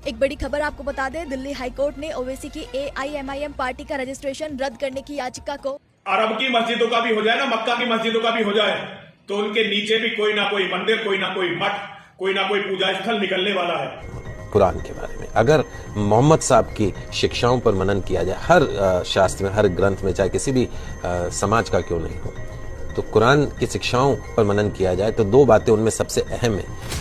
एक बड़ी खबर आपको बता दें, दिल्ली हाईकोर्ट ने ओवैसी की AIMIM पार्टी का रजिस्ट्रेशन रद्द करने की याचिका को अरब की मस्जिदों का भी हो जाए ना, मक्का की मस्जिदों का भी हो जाए, तो उनके नीचे भी कोई ना कोई मंदिर, कोई ना कोई मठ, कोई ना कोई पूजा स्थल निकलने वाला है। कुरान के बारे में अगर मोहम्मद साहब की शिक्षाओं पर मनन किया जाए, हर शास्त्र में, हर ग्रंथ में, चाहे किसी भी समाज का क्यों नहीं हो, तो कुरान की शिक्षाओं पर मनन किया जाए तो दो बातें उनमें सबसे अहम है।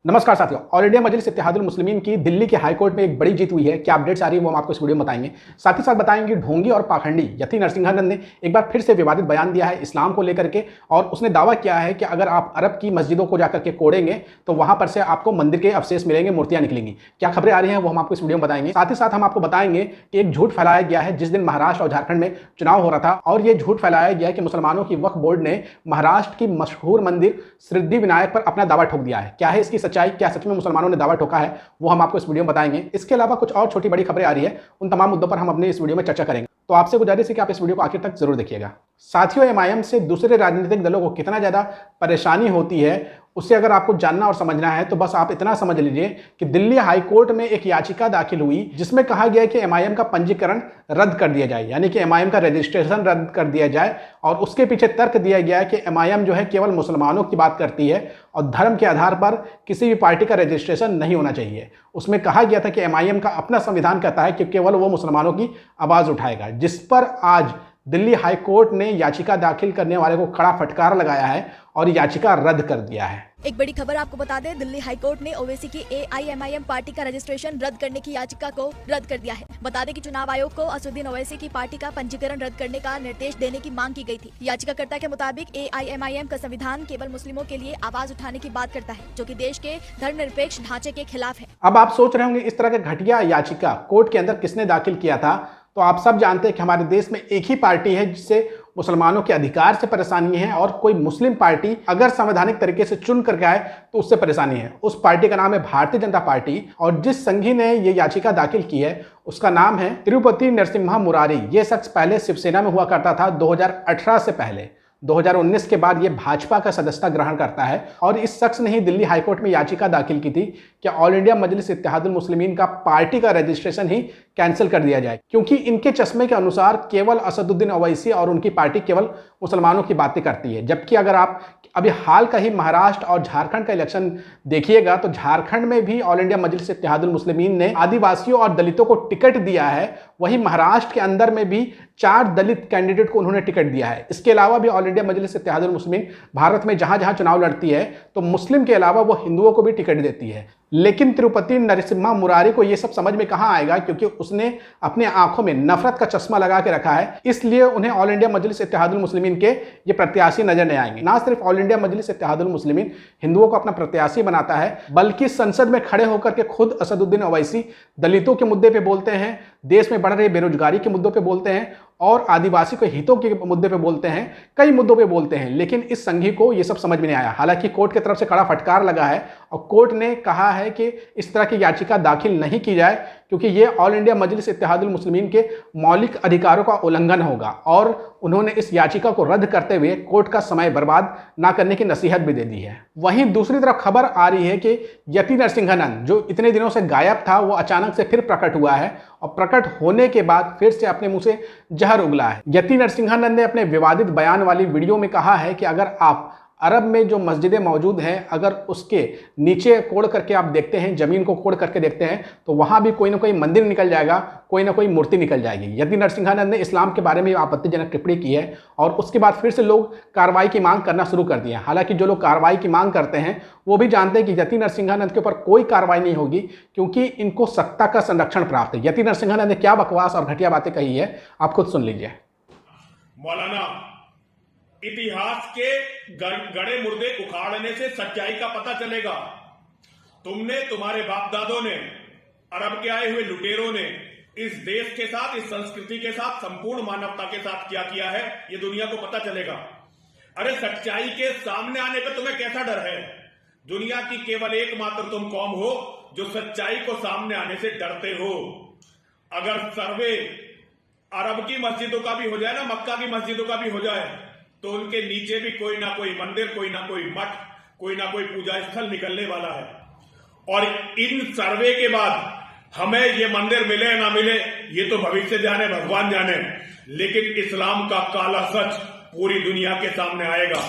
नमस्कार साथियों, ऑल इंडिया मजलिस इत्तेहादुल मुस्लिमीन की दिल्ली के हाई कोर्ट में एक बड़ी जीत हुई है। क्या अपडेट्स आ रही है वो हम आपको इस वीडियो में बताएंगे। साथ ही साथ बताएंगे ढोंगी और पाखंडी यति नरसिंहानंद ने एक बार फिर से विवादित बयान दिया है इस्लाम को लेकर के, और उसने दावा किया है कि अगर आप अरब की मस्जिदों को जाकर के कोड़ेंगे तो वहां पर से आपको मंदिर के अवशेष मिलेंगे, मूर्तियां निकलेंगी। क्या खबरें आ रही हैं वो हम आपको इस वीडियो में बताएंगे। साथ ही साथ हम आपको बताएंगे कि एक झूठ फैलाया गया है जिस दिन महाराष्ट्र और झारखंड में चुनाव हो रहा था, और ये झूठ फैलाया गया है कि मुसलमानों की वक्फ बोर्ड ने महाराष्ट्र की मशहूर मंदिर सिद्धि विनायक पर अपना दावा ठोक दिया है। क्या है इसकी सच्चाई, क्या सच में मुसलमानों ने दावा ठोका है, वो हम आपको इस वीडियो में बताएंगे। इसके अलावा कुछ और छोटी बड़ी खबरें आ रही है, उन तमाम मुद्दों पर हम अपने इस वीडियो में चर्चा करेंगे। तो आपसे गुजारिश है कि आप इस वीडियो को आखिर तक जरूर देखिएगा। साथियों, एमआईएम से दूसरे राजनीतिक दलों को कितना ज्यादा परेशानी होती है, उससे अगर आपको जानना और समझना है तो बस आप इतना समझ लीजिए कि दिल्ली हाई कोर्ट में एक याचिका दाखिल हुई जिसमें कहा गया है कि एमआईएम का पंजीकरण रद्द कर दिया जाए, यानी कि एमआईएम का रजिस्ट्रेशन रद्द कर दिया जाए। और उसके पीछे तर्क दिया गया है कि एमआईएम जो है केवल मुसलमानों की बात करती है और धर्म के आधार पर किसी भी पार्टी का रजिस्ट्रेशन नहीं होना चाहिए। उसमें कहा गया था कि एमआईएम का अपना संविधान कहता है कि केवल वो मुसलमानों की आवाज उठाएगा, जिस पर आज दिल्ली हाई कोर्ट ने याचिका दाखिल करने वाले को कड़ा फटकार लगाया है और याचिका रद्द कर दिया है। एक बड़ी खबर आपको बता दें, दिल्ली हाईकोर्ट ने ओवैसी की AIMIM पार्टी का रजिस्ट्रेशन रद्द करने की याचिका को रद्द कर दिया है। बता दें कि चुनाव आयोग को असदुद्दीन ओवैसी की पार्टी का पंजीकरण रद्द करने का निर्देश देने की मांग की गई थी। याचिकाकर्ता के मुताबिक AIMIM का संविधान केवल मुस्लिमों के लिए आवाज उठाने की बात करता है, जो कि देश के धर्मनिरपेक्ष ढांचे के खिलाफ है। अब आप सोच रहे होंगे इस तरह के घटिया याचिका कोर्ट के अंदर किसने दाखिल किया था, तो आप सब जानते हैं कि हमारे देश में एक ही पार्टी है जिससे मुसलमानों के अधिकार से परेशानी है, और कोई मुस्लिम पार्टी अगर संवैधानिक तरीके से चुन करके आए तो उससे परेशानी है। उस पार्टी का नाम है भारतीय जनता पार्टी, और जिस संघी ने ये याचिका दाखिल की है उसका नाम है तिरुपति नरसिम्हा मुरारी। ये शख्स पहले शिवसेना में हुआ करता था 2018 से पहले। 2019 के बाद ये भाजपा का सदस्यता ग्रहण करता है, और इस शख्स ने ही दिल्ली हाईकोर्ट में याचिका दाखिल की थी कि ऑल इंडिया मजलिस इत्तेहादुल मुस्लिमीन का पार्टी का रजिस्ट्रेशन ही कैंसिल कर दिया जाए, क्योंकि इनके चश्मे के अनुसार केवल असदुद्दीन ओवैसी और उनकी पार्टी केवल मुसलमानों की बातें करती है। जबकि अगर आप अभी हाल का ही महाराष्ट्र और झारखंड का इलेक्शन देखिएगा तो झारखंड में भी ऑल इंडिया मजलिस इत्तेहादुल मुस्लिमीन ने आदिवासियों और दलितों को टिकट दिया है। वहीं महाराष्ट्र के अंदर में भी 4 दलित कैंडिडेट को उन्होंने टिकट दिया है। इसके अलावा भी ऑल इंडिया मजलिस इत्तेहादुल मुस्लिमीन भारत में जहां जहां चुनाव लड़ती है तो मुस्लिम के अलावा वो हिंदुओं को भी टिकट देती है। लेकिन तिरुपति नरसिम्हा मुरारी को ये सब समझ में कहां आएगा, क्योंकि उसने अपने आंखों में नफरत का चश्मा लगा के रखा है, इसलिए उन्हें ऑल इंडिया मजलिस इत्तेहादुल मुस्लिमीन के ये प्रत्याशी नजर नहीं आएंगे। ना सिर्फ ऑल इंडिया मजलिस इत्तेहादुल मुस्लिमीन हिंदुओं को अपना प्रत्याशी बनाता है, बल्कि संसद में खड़े होकर के खुद असदुद्दीन ओवैसी दलितों के मुद्दे पे बोलते हैं, देश में बढ़ रही बेरोजगारी के मुद्दों पे बोलते हैं, और आदिवासी के हितों के मुद्दे पे बोलते हैं, कई मुद्दों पे बोलते हैं। लेकिन इस संघी को ये सब समझ में नहीं आया। हालांकि कोर्ट की तरफ से कड़ा फटकार लगा है और कोर्ट ने कहा है कि इस तरह की याचिका दाखिल नहीं की जाए, क्योंकि ये ऑल इंडिया मजलिस इत्तेहादुल मुस्लिमीन के मौलिक अधिकारों का उल्लंघन होगा। और उन्होंने इस याचिका को रद्द करते हुए कोर्ट का समय बर्बाद ना करने की नसीहत भी दे दी है। वहीं दूसरी तरफ खबर आ रही है कि यति नरसिंहानंद, जो इतने दिनों से गायब था, वो अचानक से फिर प्रकट हुआ है, और प्रकट होने के बाद फिर से अपने मुंह से जहर उगला है। यति नरसिंहानंद ने अपने विवादित बयान वाली वीडियो में कहा है कि अगर आप अरब में जो मस्जिदें मौजूद हैं, अगर उसके नीचे कोड़ करके आप देखते हैं, जमीन को कोड़ करके देखते हैं, तो वहां भी कोई ना कोई मंदिर निकल जाएगा, कोई ना कोई मूर्ति निकल जाएगी। यति नरसिंहानंद ने इस्लाम के बारे में आपत्तिजनक टिप्पणी की है, और उसके बाद फिर से लोग कार्रवाई की मांग करना शुरू कर दिए। हालांकि जो लोग कार्रवाई की मांग करते हैं वो भी जानते हैं कि यति नरसिंहानंद के ऊपर कोई कार्रवाई नहीं होगी, क्योंकि इनको सत्ता का संरक्षण प्राप्त है। यति नरसिंहानंद ने क्या बकवास और घटिया बातें कही है, आप खुद सुन लीजिए। मौलाना, इतिहास के गड़े मुर्दे उखाड़ने से सच्चाई का पता चलेगा। तुमने, तुम्हारे बाप दादों ने, अरब के आए हुए लुटेरों ने इस देश के साथ, इस संस्कृति के साथ, संपूर्ण मानवता के साथ क्या किया है, ये दुनिया को पता चलेगा। अरे सच्चाई के सामने आने पे तुम्हें कैसा डर है? दुनिया की केवल एकमात्र तुम कौम हो जो सच्चाई को सामने आने से डरते हो। अगर सर्वे अरब की मस्जिदों का भी हो जाए ना, मक्का की मस्जिदों का भी हो जाए, तो उनके नीचे भी कोई ना कोई मंदिर, कोई ना कोई मठ, कोई ना कोई पूजा स्थल निकलने वाला है, और इन सर्वे के बाद हमें ये मंदिर मिले ना मिले ये तो भविष्य जाने, भगवान जाने, लेकिन इस्लाम का काला सच पूरी दुनिया के सामने आएगा।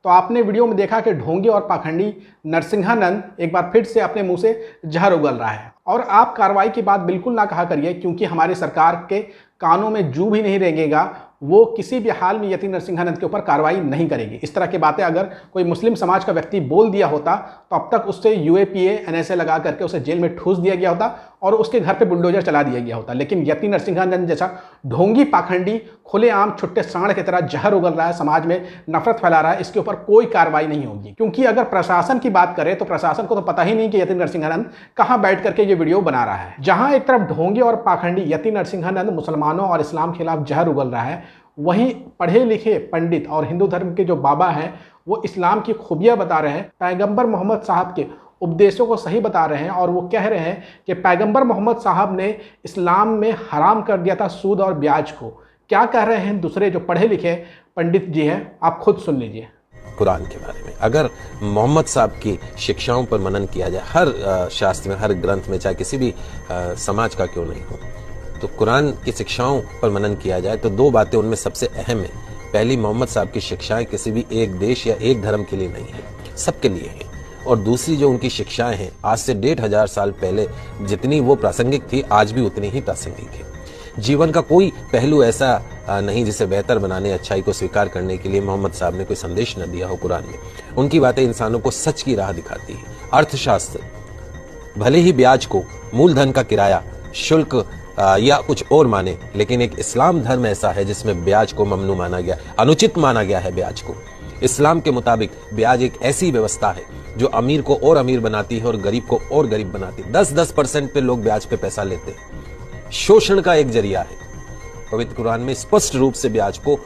तो आपने वीडियो में देखा कि ढोंगी और पाखंडी नरसिंहानंद एक बार फिर से अपने मुंह से जहर उगल रहा है। और आप कार्रवाई की बात बिल्कुल ना कहा करिए, क्योंकि हमारी सरकार के कानों में जू भी नहीं रहेगा, वो किसी भी हाल में यति नरसिंहानंद के ऊपर कार्रवाई नहीं करेगी। इस तरह की बातें अगर कोई मुस्लिम समाज का व्यक्ति बोल दिया होता तो अब तक उससे यूएपीए एनएसए लगा करके उसे जेल में ठूस दिया गया होता और उसके घर पे बुलडोजर चला दिया गया होता। लेकिन यति नरसिंहानंद जैसा ढोंगी पाखंडी खुलेआम छुट्टे सांड की तरह जहर उगल रहा है, समाज में नफरत फैला रहा है, इसके ऊपर कोई कार्रवाई नहीं होगी। क्योंकि अगर प्रशासन की बात करें तो प्रशासन को तो पता ही नहीं कि यति नरसिंहानंद कहां बैठ करके ये वीडियो बना रहा है। जहां एक तरफ ढोंगी और पाखंडी यति नरसिंहानंद मुसलमानों और इस्लाम के खिलाफ जहर उगल रहा है, वहीं पढ़े लिखे पंडित और हिंदू धर्म के जो बाबा हैं वो इस्लाम की खूबियां बता रहे हैं, पैगंबर मोहम्मद साहब के उपदेशों को सही बता रहे हैं, और वो कह रहे हैं कि पैगंबर मोहम्मद साहब ने इस्लाम में हराम कर दिया था सूद और ब्याज को। क्या कह रहे हैं दूसरे जो पढ़े लिखे पंडित जी हैं, आप खुद सुन लीजिए। कुरान के बारे में अगर मोहम्मद साहब की शिक्षाओं पर मनन किया जाए, हर शास्त्र में, हर ग्रंथ में, चाहे किसी भी समाज का क्यों नहीं हो, तो कुरान की शिक्षाओं पर मनन किया जाए तो दो बातें उनमें सबसे अहम है। पहली, मोहम्मद साहब की शिक्षाएं किसी भी एक देश या एक धर्म के लिए नहीं है, सबके लिए है। और दूसरी जो उनकी शिक्षाएं हैं, आज से 1500 साल पहले जितनी वो प्रासंगिक थी, आज भी उतनी ही प्रासंगिक है। जीवन का कोई पहलू ऐसा नहीं जिसे बेहतर बनाने, अच्छाई को स्वीकार करने के लिए मोहम्मद साहब ने कोई संदेश न दिया हो कुरान में। उनकी बातें इंसानों को सच की राह दिखाती है। अर्थशास्त्र भले ही ब्याज को मूलधन का किराया, शुल्क या कुछ और माने, लेकिन एक इस्लाम धर्म ऐसा है जिसमें ब्याज को ममनू माना गया, अनुचित माना गया है ब्याज को। इस्लाम के मुताबिक ब्याज एक ऐसी व्यवस्था है जो अमीर को और अमीर बनाती है और गरीब को और गरीब बनाती है। 10% पे लोग ब्याज पे पैसा लेते हैं, शोषण का एक जरिया है। पवित्र कुरान में स्पष्ट रूप से ब्याज को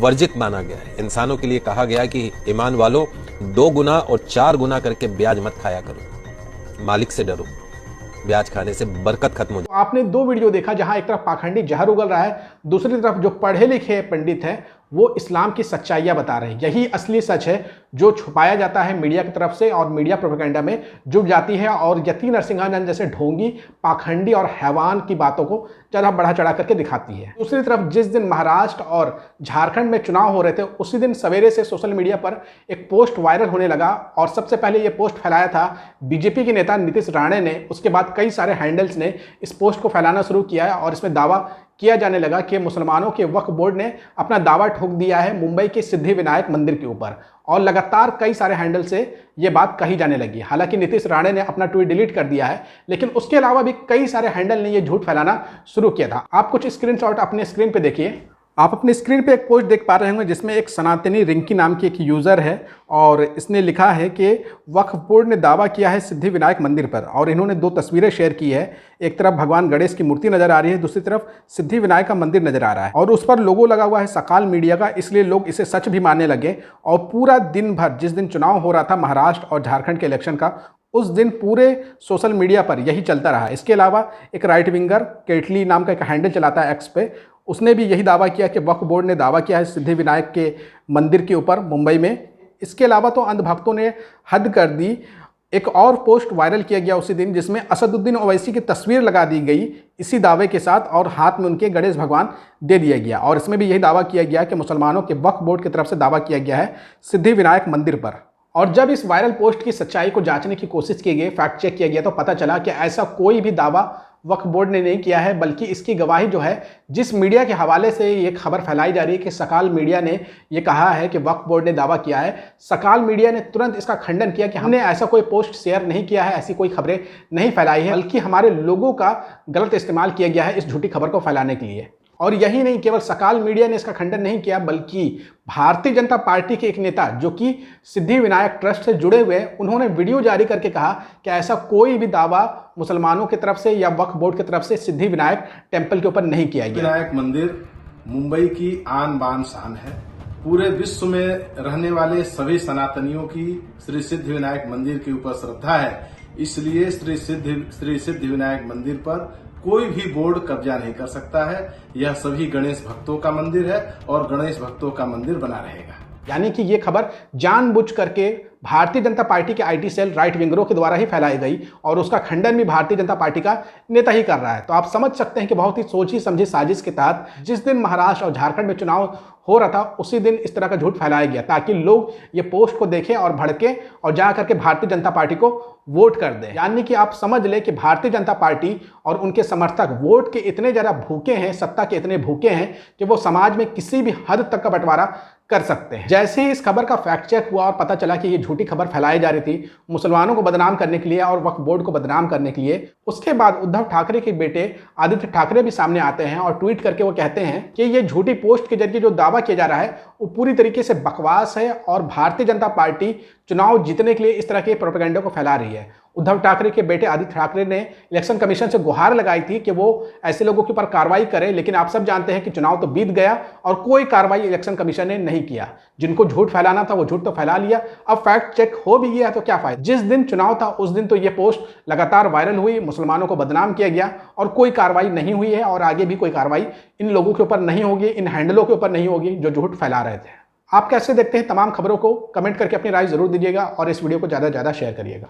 वर्जित माना गया है। इंसानों के लिए कहा गया है कि ईमान वालों, 2 गुना और 4 गुना करके ब्याज मत खाया करो, मालिक से डरो, ब्याज खाने से बरकत खत्म हो जाए। आपने 2 वीडियो देखा, जहां एक तरफ पाखंडी जहर उगल रहा है, दूसरी तरफ जो पढ़े लिखे पंडित हैं वो इस्लाम की सच्चाइयां बता रहे हैं। यही असली सच है जो छुपाया जाता है मीडिया की तरफ से, और मीडिया प्रोपेगेंडा में जुट जाती है और यति नरसिंहानंद जैसे ढोंगी, पाखंडी और हैवान की बातों को ज़्यादा बढ़ा चढ़ा करके दिखाती है। दूसरी तरफ जिस दिन महाराष्ट्र और झारखंड में चुनाव हो रहे थे, उसी दिन सवेरे से सोशल मीडिया पर एक पोस्ट वायरल होने लगा, और सबसे पहले ये पोस्ट फैलाया था बीजेपी के नेता नीतीश राणे ने। उसके बाद कई सारे हैंडल्स ने इस पोस्ट को फैलाना शुरू किया और इसमें दावा किया जाने लगा कि मुसलमानों के वक्फ बोर्ड ने अपना दावा ठोक दिया है मुंबई के सिद्धि विनायक मंदिर के ऊपर, और लगातार कई सारे हैंडल से ये बात कही जाने लगी। हालांकि नीतीश राणे ने अपना ट्वीट डिलीट कर दिया है, लेकिन उसके अलावा भी कई सारे हैंडल ने ये झूठ फैलाना शुरू किया था। आप कुछ स्क्रीनशॉट अपने स्क्रीन पे देखिए। आप अपने स्क्रीन पे एक पोस्ट देख पा रहे होंगे जिसमें एक सनातनी रिंकी नाम की एक यूज़र है, और इसने लिखा है कि वक्फ बोर्ड ने दावा किया है सिद्धि विनायक मंदिर पर, और इन्होंने 2 तस्वीरें शेयर की है। एक तरफ भगवान गणेश की मूर्ति नजर आ रही है, दूसरी तरफ सिद्धि विनायक का मंदिर नजर आ रहा है, और उस पर लोगो लगा हुआ है सकाल मीडिया का, इसलिए लोग इसे सच भी मानने लगे। और पूरा दिन भर, जिस दिन चुनाव हो रहा था महाराष्ट्र और झारखंड के इलेक्शन का, उस दिन पूरे सोशल मीडिया पर यही चलता रहा। इसके अलावा एक राइट विंगर केटली नाम का एक हैंडल चलाता है एक्स पे, उसने भी यही दावा किया कि वक्फ बोर्ड ने दावा किया है सिद्धि विनायक के मंदिर के ऊपर मुंबई में। इसके अलावा तो अंधभक्तों ने हद कर दी। एक और पोस्ट वायरल किया गया उसी दिन, जिसमें असदुद्दीन ओवैसी की तस्वीर लगा दी गई इसी दावे के साथ, और हाथ में उनके गणेश भगवान दे दिया गया, और इसमें भी यही दावा किया गया कि मुसलमानों के वक्फ बोर्ड की तरफ से दावा किया गया है सिद्धि विनायक मंदिर पर। और जब इस वायरल पोस्ट की सच्चाई को जांचने की कोशिश की गई, फैक्ट चेक किया गया, तो पता चला कि ऐसा कोई भी दावा वक्फ बोर्ड ने नहीं किया है, बल्कि इसकी गवाही जो है, जिस मीडिया के हवाले से ये खबर फैलाई जा रही है कि सकाल मीडिया ने ये कहा है कि वक्फ बोर्ड ने दावा किया है, सकाल मीडिया ने तुरंत इसका खंडन किया कि हमने ऐसा कोई पोस्ट शेयर नहीं किया है, ऐसी कोई खबरें नहीं फैलाई है, बल्कि हमारे लोगों का गलत इस्तेमाल किया गया है इस झूठी खबर को फैलाने के लिए। और यही नहीं, केवल सकाल मीडिया ने इसका खंडन नहीं किया, बल्कि भारतीय जनता पार्टी के एक नेता जो कि सिद्धि विनायक ट्रस्ट से जुड़े हुए, उन्होंने वीडियो जारी करके कहा कि ऐसा कोई भी दावा मुसलमानों की तरफ से या वक्फ बोर्ड की तरफ से सिद्धि विनायक टेम्पल के ऊपर नहीं किया गया। विनायक मंदिर मुंबई की आन बान शान है। पूरे विश्व में रहने वाले सभी सनातनियों की श्री सिद्धि विनायक मंदिर के ऊपर श्रद्धा है, इसलिए श्री सिद्धि विनायक मंदिर पर कोई भी बोर्ड कब्जा नहीं कर सकता है। यह सभी गणेश भक्तों का मंदिर है और गणेश भक्तों का मंदिर बना रहेगा। यानी कि ये खबर जानबूझ करके भारतीय जनता पार्टी के आईटी सेल राइट विंगरों के द्वारा ही फैलाई गई और उसका खंडन भी भारतीय जनता पार्टी का नेता ही कर रहा है। तो आप समझ सकते हैं कि बहुत ही सोची समझी साजिश के तहत जिस दिन महाराष्ट्र और झारखंड में चुनाव हो रहा था उसी दिन इस तरह का झूठ फैलाया गया ताकि लोग ये पोस्ट को देखें और भड़के और जा करके भारतीय जनता पार्टी को वोट कर दें। यानी कि आप समझ लें कि भारतीय जनता पार्टी और उनके समर्थक वोट के इतने ज़्यादा भूखे हैं, सत्ता के इतने भूखे हैं कि वो समाज में किसी भी हद तक का बंटवारा कर सकते हैं। जैसे ही इस खबर का फैक्ट चेक हुआ और पता चला कि ये झूठी खबर फैलाई जा रही थी मुसलमानों को बदनाम करने के लिए और वक्फ बोर्ड को बदनाम करने के लिए, उसके बाद उद्धव ठाकरे के बेटे आदित्य ठाकरे भी सामने आते हैं और ट्वीट करके वो कहते हैं कि ये झूठी पोस्ट के जरिए जो दावा किया जा रहा है वो पूरी तरीके से बकवास है और भारतीय जनता पार्टी चुनाव जीतने के लिए इस तरह के प्रोपेगेंडा को फैला रही है। उद्धव ठाकरे के बेटे आदित्य ठाकरे ने इलेक्शन कमीशन से गुहार लगाई थी कि वो ऐसे लोगों के ऊपर कार्रवाई करे, लेकिन आप सब जानते हैं कि चुनाव तो बीत गया और कोई कार्रवाई इलेक्शन कमीशन ने नहीं किया। जिनको झूठ फैलाना था वो झूठ तो फैला लिया, अब फैक्ट चेक हो भी गया तो क्या फायदा। जिस दिन चुनाव था उस दिन तो ये पोस्ट लगातार वायरल हुई, मुसलमानों को बदनाम किया गया और कोई कार्रवाई नहीं हुई है और आगे भी कोई कार्रवाई इन लोगों के ऊपर नहीं होगी, इन हैंडलों के ऊपर नहीं होगी जो झूठ फैला रहे थे। आप कैसे देखते हैं तमाम खबरों को कमेंट करके अपनी राय जरूर दीजिएगा और इस वीडियो को ज़्यादा से ज़्यादा शेयर करिएगा।